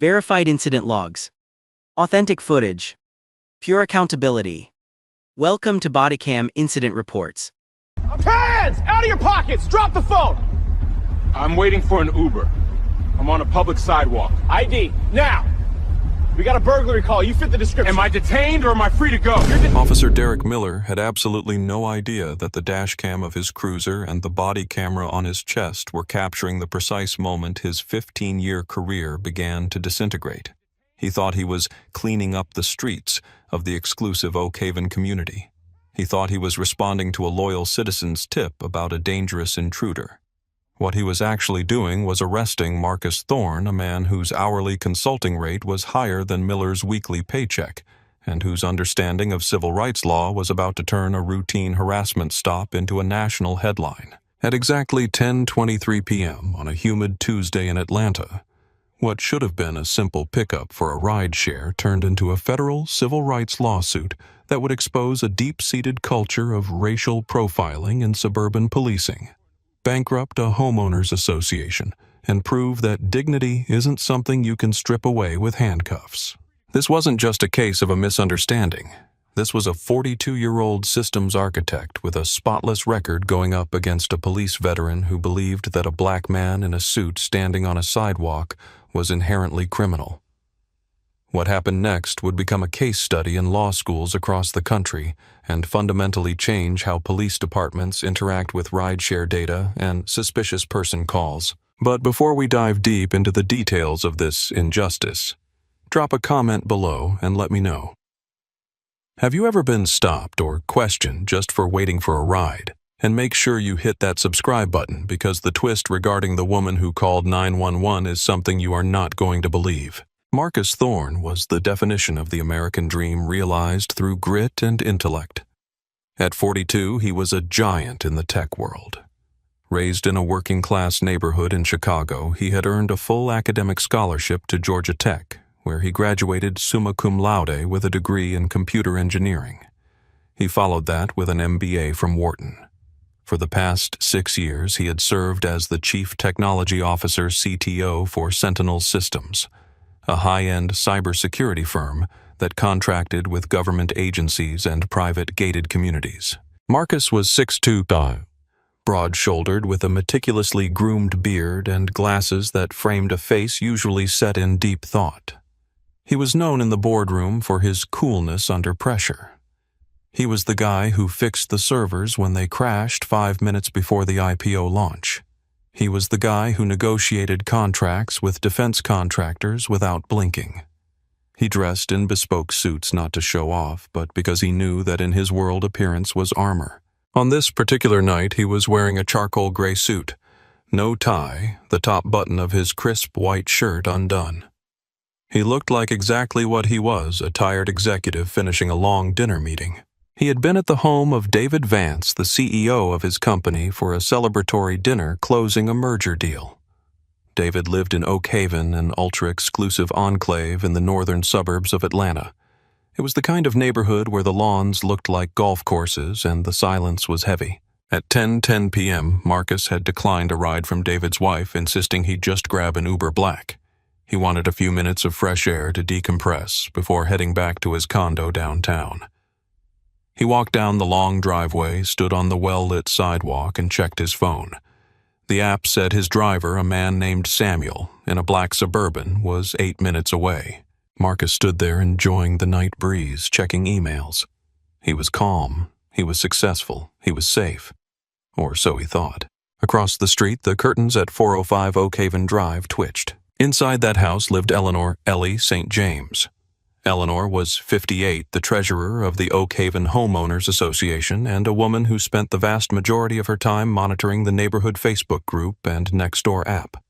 Verified incident logs. Authentic footage. Pure accountability. Welcome to Bodycam Incident Reports. Hands! Out of your pockets! Drop the phone! I'm waiting for an Uber. I'm on a public sidewalk. ID, now! We got a burglary call. You fit the description. Am I detained or am I free to go? Officer Derek Miller had absolutely no idea that the dash cam of his cruiser and the body camera on his chest were capturing the precise moment his 15-year career began to disintegrate. He thought he was cleaning up the streets of the exclusive Oak Haven community. He thought he was responding to a loyal citizen's tip about a dangerous intruder. What he was actually doing was arresting Marcus Thorne, a man whose hourly consulting rate was higher than Miller's weekly paycheck, and whose understanding of civil rights law was about to turn a routine harassment stop into a national headline. At exactly 10:23 p.m. on a humid Tuesday in Atlanta, what should have been a simple pickup for a rideshare turned into a federal civil rights lawsuit that would expose a deep-seated culture of racial profiling in suburban policing, bankrupt a homeowners association, and prove that dignity isn't something you can strip away with handcuffs. This wasn't just a case of a misunderstanding. This was a 42-year-old systems architect with a spotless record going up against a police veteran who believed that a black man in a suit standing on a sidewalk was inherently criminal. What happened next would become a case study in law schools across the country and fundamentally change how police departments interact with rideshare data and suspicious person calls. But before we dive deep into the details of this injustice, drop a comment below and let me know. Have you ever been stopped or questioned just for waiting for a ride? And make sure you hit that subscribe button because the twist regarding the woman who called 911 is something you are not going to believe. Marcus Thorne was the definition of the American dream realized through grit and intellect. At 42, he was a giant in the tech world. Raised in a working-class neighborhood in Chicago, he had earned a full academic scholarship to Georgia Tech, where he graduated summa cum laude with a degree in computer engineering. He followed that with an MBA from Wharton. For the past 6 years, he had served as the Chief Technology Officer CTO for Sentinel Systems, a high-end cybersecurity firm that contracted with government agencies and private gated communities. Marcus was 6'2", broad-shouldered with a meticulously groomed beard and glasses that framed a face usually set in deep thought. He was known in the boardroom for his coolness under pressure. He was the guy who fixed the servers when they crashed 5 minutes before the IPO launch. He was the guy who negotiated contracts with defense contractors without blinking. He dressed in bespoke suits not to show off, but because he knew that in his world appearance was armor. On this particular night, he was wearing a charcoal gray suit, no tie, the top button of his crisp white shirt undone. He looked like exactly what he was, a tired executive finishing a long dinner meeting. He had been at the home of David Vance, the CEO of his company, for a celebratory dinner closing a merger deal. David lived in Oak Haven, an ultra-exclusive enclave in the northern suburbs of Atlanta. It was the kind of neighborhood where the lawns looked like golf courses and the silence was heavy. At 10:10 p.m., Marcus had declined a ride from David's wife, insisting he just grab an Uber Black. He wanted a few minutes of fresh air to decompress before heading back to his condo downtown. He walked down the long driveway, stood on the well-lit sidewalk, and checked his phone. The app said his driver, a man named Samuel, in a black Suburban, was 8 minutes away. Marcus stood there enjoying the night breeze, checking emails. He was calm, he was successful, he was safe. Or so he thought. Across the street, the curtains at 405 Oak Haven Drive twitched. Inside that house lived Eleanor Ellie St. James. Eleanor was 58, the treasurer of the Oak Haven Homeowners Association, and a woman who spent the vast majority of her time monitoring the neighborhood Facebook group and Nextdoor app.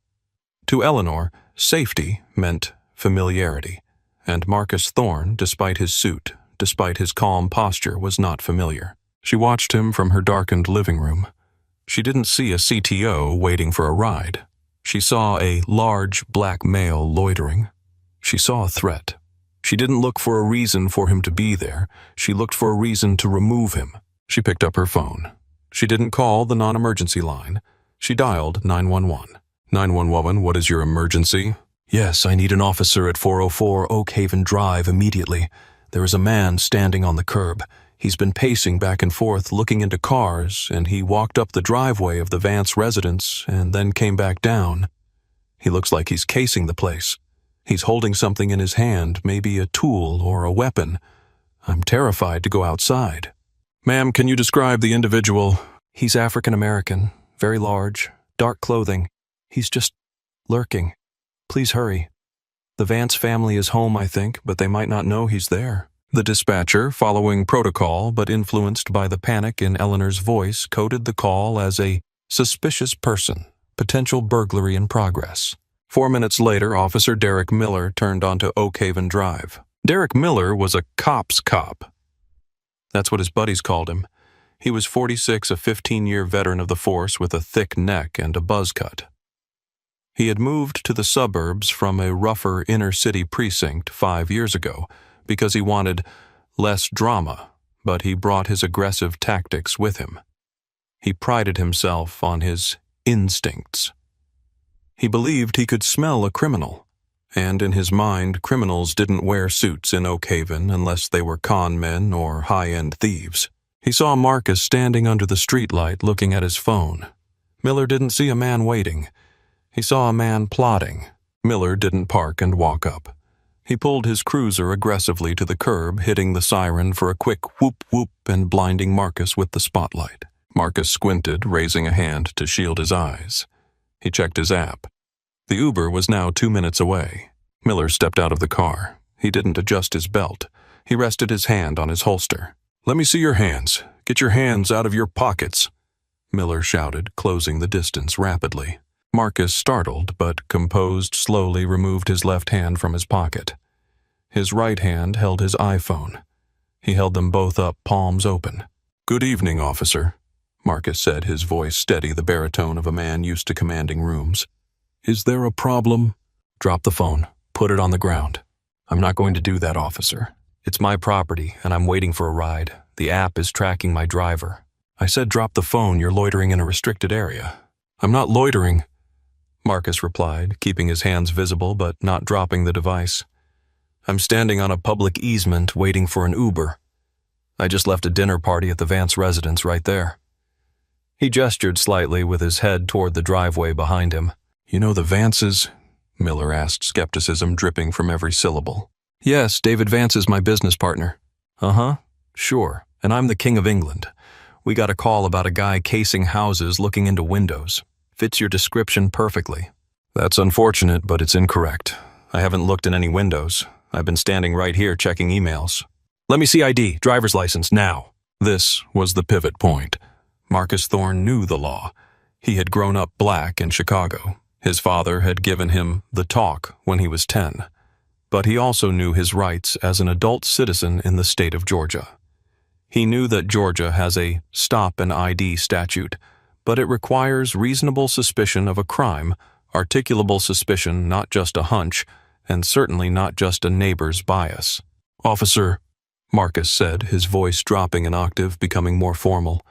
To Eleanor, safety meant familiarity, and Marcus Thorne, despite his suit, despite his calm posture, was not familiar. She watched him from her darkened living room. She didn't see a CTO waiting for a ride. She saw a large black male loitering. She saw a threat. She didn't look for a reason for him to be there. She looked for a reason to remove him. She picked up her phone. She didn't call the non-emergency line. She dialed 911. 911, what is your emergency? Yes, I need an officer at 404 Oak Haven Drive immediately. There is a man standing on the curb. He's been pacing back and forth looking into cars, and he walked up the driveway of the Vance residence and then came back down. He looks like he's casing the place. He's holding something in his hand, maybe a tool or a weapon. I'm terrified to go outside. Ma'am, can you describe the individual? He's African American, very large, dark clothing. He's just lurking. Please hurry. The Vance family is home, I think, but they might not know he's there. The dispatcher, following protocol but influenced by the panic in Eleanor's voice, coded the call as a suspicious person, potential burglary in progress. 4 minutes later, Officer Derek Miller turned onto Oak Haven Drive. Derek Miller was a cop's cop. That's what his buddies called him. He was 46, a 15-year veteran of the force with a thick neck and a buzz cut. He had moved to the suburbs from a rougher inner-city precinct 5 years ago because he wanted less drama, but he brought his aggressive tactics with him. He prided himself on his instincts. He believed he could smell a criminal, and in his mind, criminals didn't wear suits in Oak Haven unless they were con men or high-end thieves. He saw Marcus standing under the streetlight looking at his phone. Miller didn't see a man waiting. He saw a man plotting. Miller didn't park and walk up. He pulled his cruiser aggressively to the curb, hitting the siren for a quick whoop-whoop and blinding Marcus with the spotlight. Marcus squinted, raising a hand to shield his eyes. He checked his app. The Uber was now 2 minutes away. Miller stepped out of the car. He didn't adjust his belt. He rested his hand on his holster. "Let me see your hands. Get your hands out of your pockets," Miller shouted, closing the distance rapidly. Marcus, startled but composed, slowly removed his left hand from his pocket. His right hand held his iPhone. He held them both up, palms open. "Good evening, officer," Marcus said, his voice steady, the baritone of a man used to commanding rooms. "Is there a problem?" "Drop the phone. Put it on the ground." "I'm not going to do that, officer. It's my property, and I'm waiting for a ride. The app is tracking my driver." "I said drop the phone. You're loitering in a restricted area." "I'm not loitering," Marcus replied, keeping his hands visible but not dropping the device. "I'm standing on a public easement waiting for an Uber. I just left a dinner party at the Vance residence right there." He gestured slightly with his head toward the driveway behind him. "You know the Vances?" Miller asked, skepticism dripping from every syllable. "Yes, David Vance is my business partner." "Uh-huh, sure, and I'm the King of England. We got a call about a guy casing houses looking into windows. Fits your description perfectly." "That's unfortunate, but it's incorrect. I haven't looked in any windows. I've been standing right here checking emails." "Let me see ID, driver's license, now." This was the pivot point. Marcus Thorne knew the law. He had grown up black in Chicago. His father had given him the talk when he was 10. But he also knew his rights as an adult citizen in the state of Georgia. He knew that Georgia has a stop and ID statute, but it requires reasonable suspicion of a crime, articulable suspicion, not just a hunch, and certainly not just a neighbor's bias. "Officer," Marcus said, his voice dropping an octave, becoming more formal,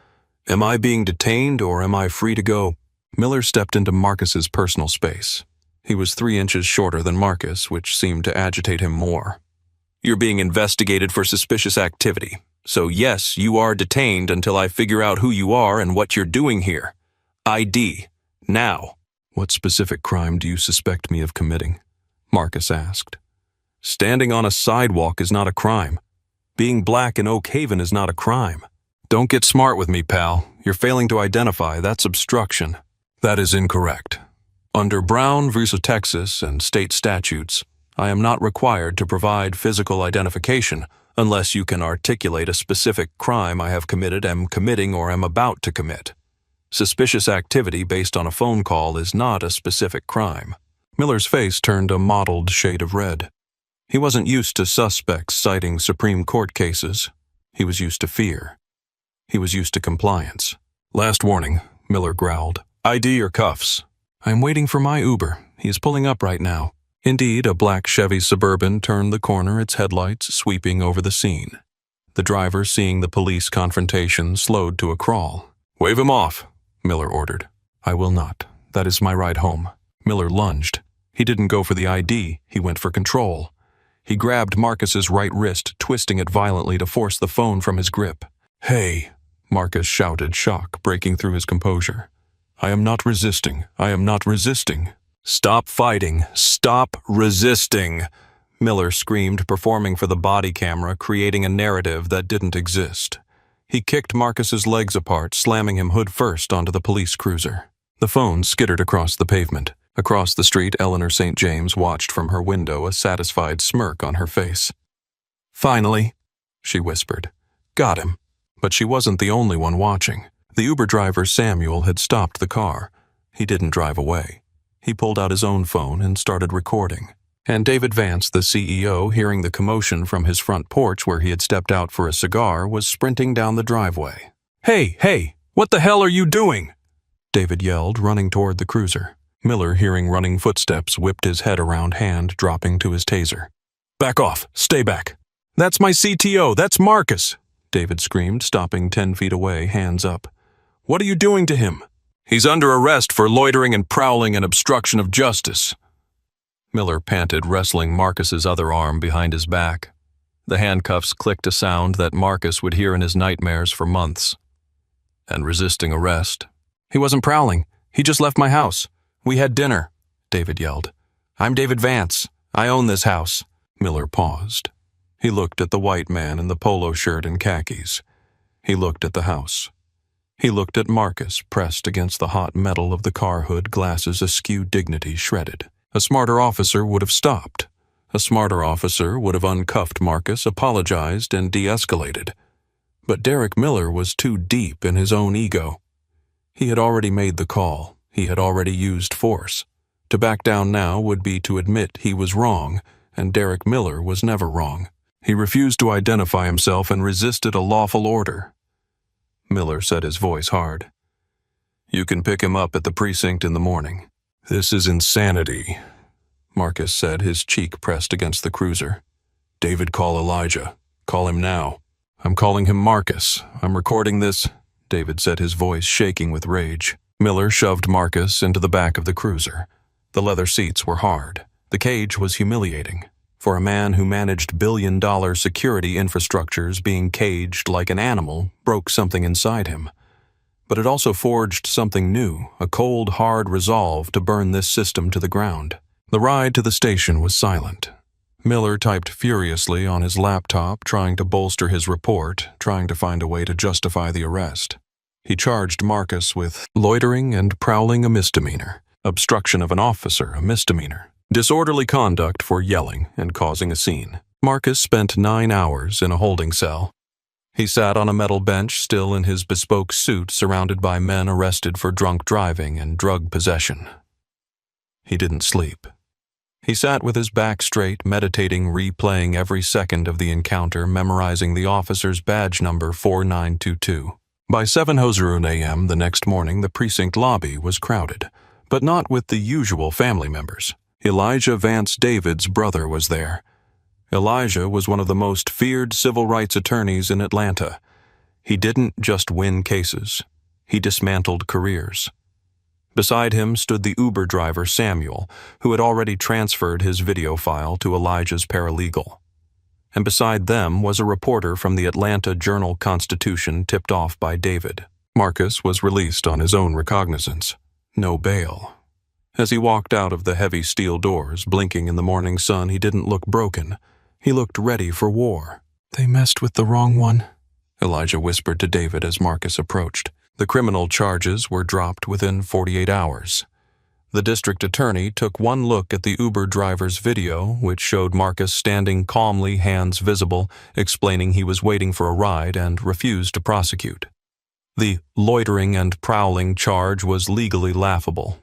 "am I being detained or am I free to go?" Miller stepped into Marcus's personal space. He was 3 inches shorter than Marcus, which seemed to agitate him more. "You're being investigated for suspicious activity. So yes, you are detained until I figure out who you are and what you're doing here. ID. Now." "What specific crime do you suspect me of committing?" Marcus asked. "Standing on a sidewalk is not a crime. Being black in Oak Haven is not a crime." "Don't get smart with me, pal. You're failing to identify. That's obstruction." "That is incorrect. Under Brown v. Texas and state statutes, I am not required to provide physical identification unless you can articulate a specific crime I have committed, am committing, or am about to commit. Suspicious activity based on a phone call is not a specific crime." Miller's face turned a mottled shade of red. He wasn't used to suspects citing Supreme Court cases. He was used to fear. He was used to compliance. "Last warning," Miller growled. "ID or cuffs?" "I'm waiting for my Uber. He is pulling up right now." Indeed, a black Chevy Suburban turned the corner, its headlights sweeping over the scene. The driver, seeing the police confrontation, slowed to a crawl. "Wave him off," Miller ordered. "I will not. That is my ride home." Miller lunged. He didn't go for the ID, he went for control. He grabbed Marcus's right wrist, twisting it violently to force the phone from his grip. "Hey," Marcus shouted, shock breaking through his composure. "I am not resisting. I am not resisting." "Stop fighting. Stop resisting," Miller screamed, performing for the body camera, creating a narrative that didn't exist. He kicked Marcus's legs apart, slamming him hood first onto the police cruiser. The phone skittered across the pavement. Across the street, Eleanor St. James watched from her window, a satisfied smirk on her face. "Finally," she whispered. "Got him." But she wasn't the only one watching. The Uber driver, Samuel, had stopped the car. He didn't drive away. He pulled out his own phone and started recording. And David Vance, the CEO, hearing the commotion from his front porch where he had stepped out for a cigar, was sprinting down the driveway. Hey, what the hell are you doing?" David yelled, running toward the cruiser. Miller, hearing running footsteps, whipped his head around, hand dropping to his taser. "Back off! Stay back!" "That's my CTO! That's Marcus!" David screamed, stopping 10 feet away, hands up. "What are you doing to him?" "He's under arrest for loitering and prowling and obstruction of justice." Miller panted, wrestling Marcus's other arm behind his back. The handcuffs clicked a sound that Marcus would hear in his nightmares for months. "And resisting arrest." "He wasn't prowling. He just left my house. We had dinner," David yelled. "I'm David Vance. I own this house." Miller paused. He looked at the white man in the polo shirt and khakis. He looked at the house. He looked at Marcus, pressed against the hot metal of the car hood, glasses askew, dignity shredded. A smarter officer would have stopped. A smarter officer would have uncuffed Marcus, apologized, and de-escalated. But Derek Miller was too deep in his own ego. He had already made the call. He had already used force. To back down now would be to admit he was wrong, and Derek Miller was never wrong. He refused to identify himself and resisted a lawful order. Miller set his voice hard. "You can pick him up at the precinct in the morning." "This is insanity," Marcus said, his cheek pressed against the cruiser. "David, call Elijah. Call him now." "I'm calling him Marcus. I'm recording this," David said, his voice shaking with rage. Miller shoved Marcus into the back of the cruiser. The leather seats were hard. The cage was humiliating. For a man who managed billion-dollar security infrastructures, being caged like an animal broke something inside him. But it also forged something new, a cold, hard resolve to burn this system to the ground. The ride to the station was silent. Miller typed furiously on his laptop, trying to bolster his report, trying to find a way to justify the arrest. He charged Marcus with loitering and prowling, a misdemeanor, obstruction of an officer, a misdemeanor, disorderly conduct for yelling and causing a scene. Marcus spent 9 hours in a holding cell. He sat on a metal bench, still in his bespoke suit, surrounded by men arrested for drunk driving and drug possession. He didn't sleep. He sat with his back straight, meditating, replaying every second of the encounter, memorizing the officer's badge number 4922. By 7:00 a.m. the next morning, the precinct lobby was crowded, but not with the usual family members. Elijah Vance David's brother was there. Elijah was one of the most feared civil rights attorneys in Atlanta. He didn't just win cases. He dismantled careers. Beside him stood the Uber driver Samuel, who had already transferred his video file to Elijah's paralegal. And beside them was a reporter from the Atlanta Journal-Constitution tipped off by David. Marcus was released on his own recognizance. No bail. As he walked out of the heavy steel doors, blinking in the morning sun, he didn't look broken. He looked ready for war. "They messed with the wrong one," Elijah whispered to David as Marcus approached. The criminal charges were dropped within 48 hours. The district attorney took one look at the Uber driver's video, which showed Marcus standing calmly, hands visible, explaining he was waiting for a ride, and refused to prosecute. The loitering and prowling charge was legally laughable.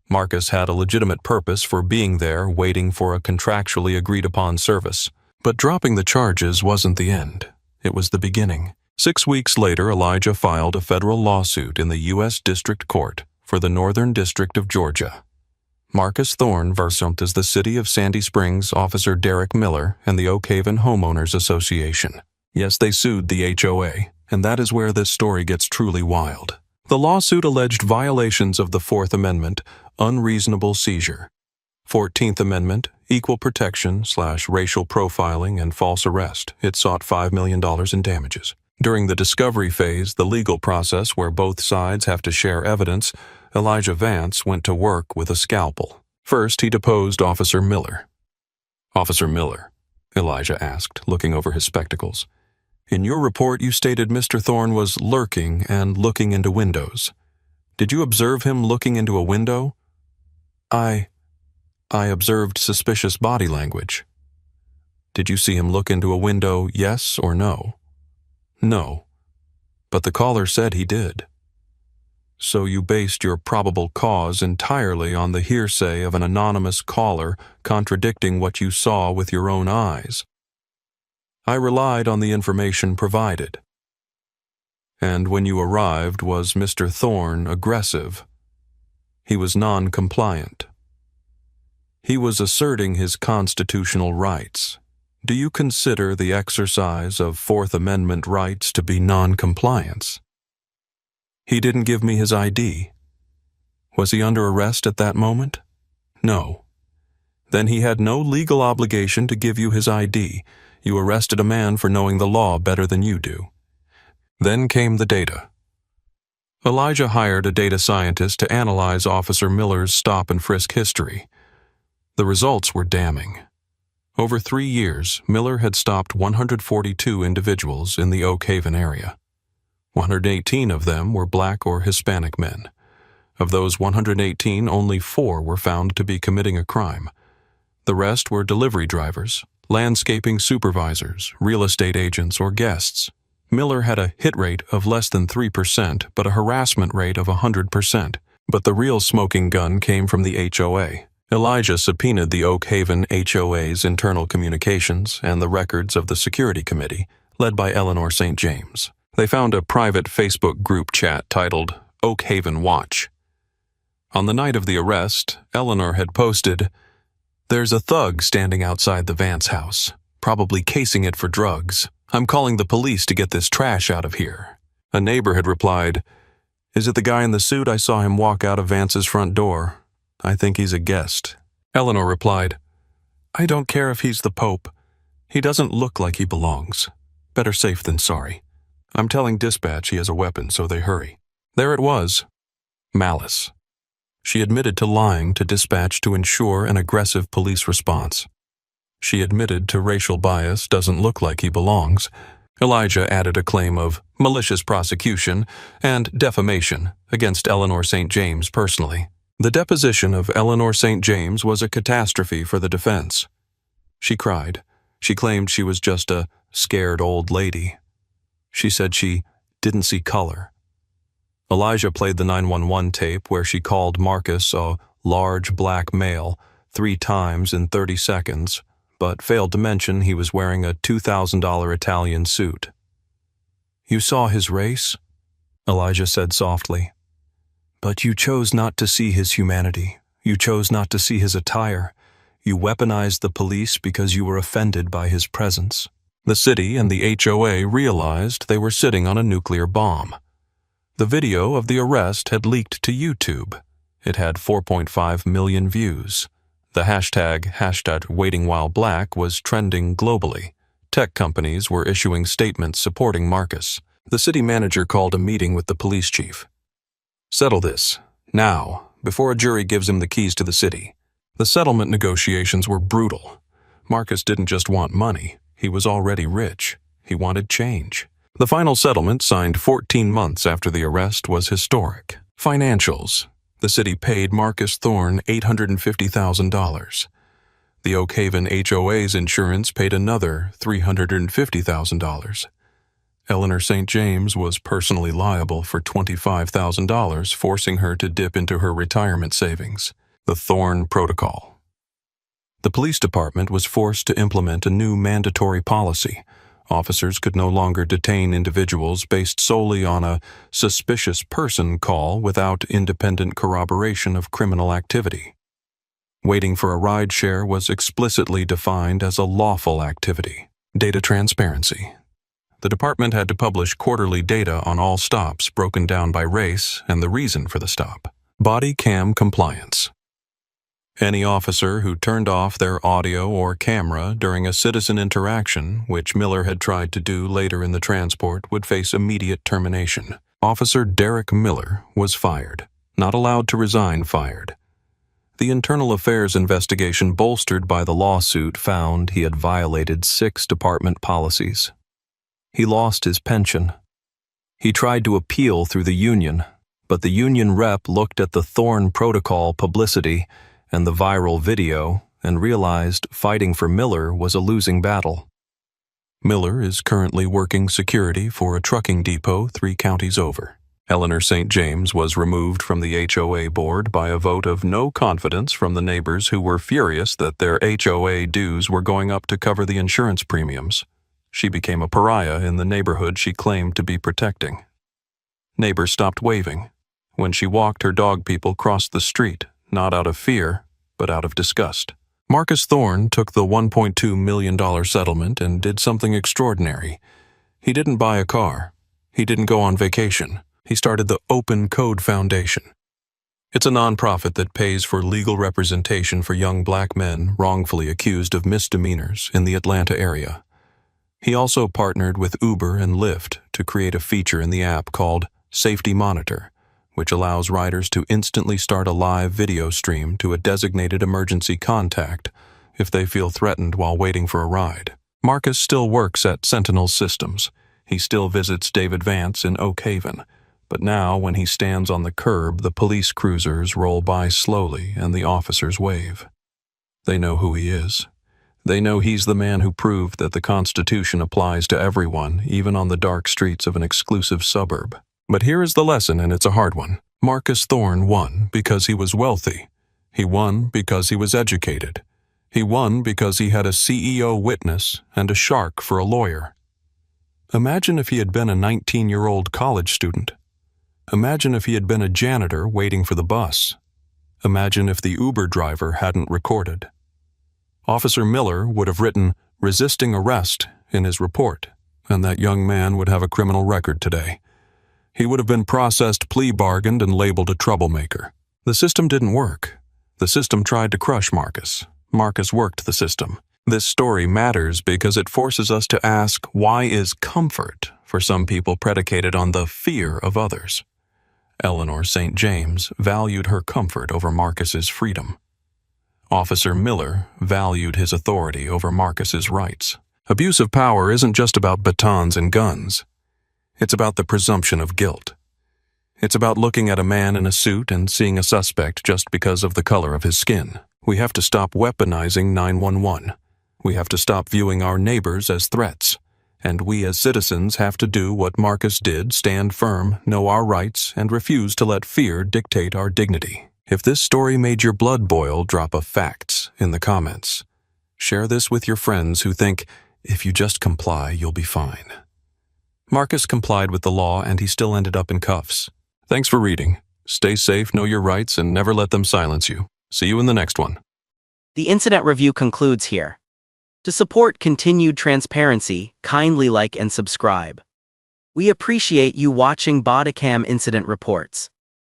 Marcus had a legitimate purpose for being there, waiting for a contractually agreed-upon service. But dropping the charges wasn't the end. It was the beginning. 6 weeks later, Elijah filed a federal lawsuit in the U.S. District Court for the Northern District of Georgia. Marcus Thorne versus the City of Sandy Springs, Officer Derek Miller, and the Oak Haven Homeowners Association. Yes, they sued the HOA, and that is where this story gets truly wild. The lawsuit alleged violations of the Fourth Amendment, unreasonable seizure, 14th Amendment, equal protection/racial profiling and false arrest. It sought $5 million in damages. During the discovery phase, the legal process where both sides have to share evidence, Elijah Vance went to work with a scalpel. First, he deposed Officer Miller. "Officer Miller," Elijah asked, looking over his spectacles, "in your report you stated Mr. Thorne was lurking and looking into windows. Did you observe him looking into a window?" I observed suspicious body language." "Did you see him look into a window, yes or no?" "No, but the caller said he did." "So you based your probable cause entirely on the hearsay of an anonymous caller contradicting what you saw with your own eyes?" "I relied on the information provided." "And when you arrived, was Mr. Thorne aggressive?" "He was non-compliant." "He was asserting his constitutional rights. Do you consider the exercise of Fourth Amendment rights to be non-compliance?" "He didn't give me his ID." "Was he under arrest at that moment?" "No." "Then he had no legal obligation to give you his ID. You arrested a man for knowing the law better than you do." Then came the data. Elijah hired a data scientist to analyze Officer Miller's stop and frisk history. The results were damning. Over 3 years, Miller had stopped 142 individuals in the Oak Haven area. 118 of them were Black or Hispanic men. Of those 118, only 4 were found to be committing a crime. The rest were delivery drivers, landscaping supervisors, real estate agents, or guests. Miller had a hit rate of less than 3%, but a harassment rate of 100%. But the real smoking gun came from the HOA. Elijah subpoenaed the Oak Haven HOA's internal communications and the records of the security committee, led by Eleanor St. James. They found a private Facebook group chat titled Oak Haven Watch. On the night of the arrest, Eleanor had posted, "There's a thug standing outside the Vance house, probably casing it for drugs. I'm calling the police to get this trash out of here." A neighbor had replied, "Is it the guy in the suit? I saw him walk out of Vance's front door. I think he's a guest." Eleanor replied, "I don't care if he's the Pope. He doesn't look like he belongs. Better safe than sorry. I'm telling dispatch he has a weapon, so they hurry." There it was. Malice. She admitted to lying to dispatch to ensure an aggressive police response. She admitted to racial bias, doesn't look like he belongs. Elijah added a claim of malicious prosecution and defamation against Eleanor St. James personally. The deposition of Eleanor St. James was a catastrophe for the defense. She cried. She claimed she was just a scared old lady. She said she didn't see color. Elijah played the 911 tape where she called Marcus a large black male 3 times in 30 seconds, but failed to mention he was wearing a $2,000 Italian suit. "You saw his race?" Elijah said softly. "But you chose not to see his humanity. You chose not to see his attire. You weaponized the police because you were offended by his presence." The city and the HOA realized they were sitting on a nuclear bomb. The video of the arrest had leaked to YouTube. It had 4.5 million views. The hashtag #WaitingWhileBlack was trending globally. Tech companies were issuing statements supporting Marcus. The city manager called a meeting with the police chief. "Settle this, now, before a jury gives him the keys to the city." The settlement negotiations were brutal. Marcus didn't just want money. He was already rich. He wanted change. The final settlement, signed 14 months after the arrest, was historic. Financials. The city paid Marcus Thorne $850,000. The Oak Haven HOA's insurance paid another $350,000. Eleanor St. James was personally liable for $25,000, forcing her to dip into her retirement savings. The Thorne Protocol. The police department was forced to implement a new mandatory policy. Officers could no longer detain individuals based solely on a suspicious person call without independent corroboration of criminal activity. Waiting for a rideshare was explicitly defined as a lawful activity. Data transparency. The department had to publish quarterly data on all stops broken down by race and the reason for the stop. Body cam compliance. Any officer who turned off their audio or camera during a citizen interaction, which Miller had tried to do later in the transport, would face immediate termination. Officer Derek Miller was fired. Not allowed to resign, fired. The internal affairs investigation bolstered by the lawsuit found he had violated 6 department policies. He lost his pension. He tried to appeal through the union, but the union rep looked at the Thorne Protocol publicity and the viral video and realized fighting for Miller was a losing battle. Miller is currently working security for a trucking depot 3 counties over. Eleanor St. James was removed from the HOA board by a vote of no confidence from the neighbors who were furious that their HOA dues were going up to cover the insurance premiums. She became a pariah in the neighborhood she claimed to be protecting. Neighbors stopped waving. When she walked, her dog people crossed the street, not out of fear, but out of disgust. Marcus Thorne took the $1.2 million settlement and did something extraordinary. He didn't buy a car. He didn't go on vacation. He started the Open Code Foundation. It's a nonprofit that pays for legal representation for young black men wrongfully accused of misdemeanors in the Atlanta area. He also partnered with Uber and Lyft to create a feature in the app called Safety Monitor, which allows riders to instantly start a live video stream to a designated emergency contact if they feel threatened while waiting for a ride. Marcus still works at Sentinel Systems. He still visits David Vance in Oak Haven. But now, when he stands on the curb, the police cruisers roll by slowly and the officers wave. They know who he is. They know he's the man who proved that the Constitution applies to everyone, even on the dark streets of an exclusive suburb. But here is the lesson, and it's a hard one. Marcus Thorne won because he was wealthy. He won because he was educated. He won because he had a CEO witness and a shark for a lawyer. Imagine if he had been a 19-year-old college student. Imagine if he had been a janitor waiting for the bus. Imagine if the Uber driver hadn't recorded. Officer Miller would have written "resisting arrest" in his report, and that young man would have a criminal record today. He would have been processed, plea bargained, and labeled a troublemaker. The system didn't work. The system tried to crush Marcus. Marcus worked the system. This story matters because it forces us to ask, why is comfort for some people predicated on the fear of others? Eleanor St. James valued her comfort over Marcus's freedom. Officer Miller valued his authority over Marcus's rights. Abuse of power isn't just about batons and guns. It's about the presumption of guilt. It's about looking at a man in a suit and seeing a suspect just because of the color of his skin. We have to stop weaponizing 911. We have to stop viewing our neighbors as threats. And we as citizens have to do what Marcus did, stand firm, know our rights, and refuse to let fear dictate our dignity. If this story made your blood boil, drop a facts in the comments. Share this with your friends who think, if you just comply, you'll be fine. Marcus complied with the law and he still ended up in cuffs. Thanks for reading. Stay safe, know your rights, and never let them silence you. See you in the next one. The incident review concludes here. To support continued transparency, kindly like and subscribe. We appreciate you watching Bodycam Incident Reports.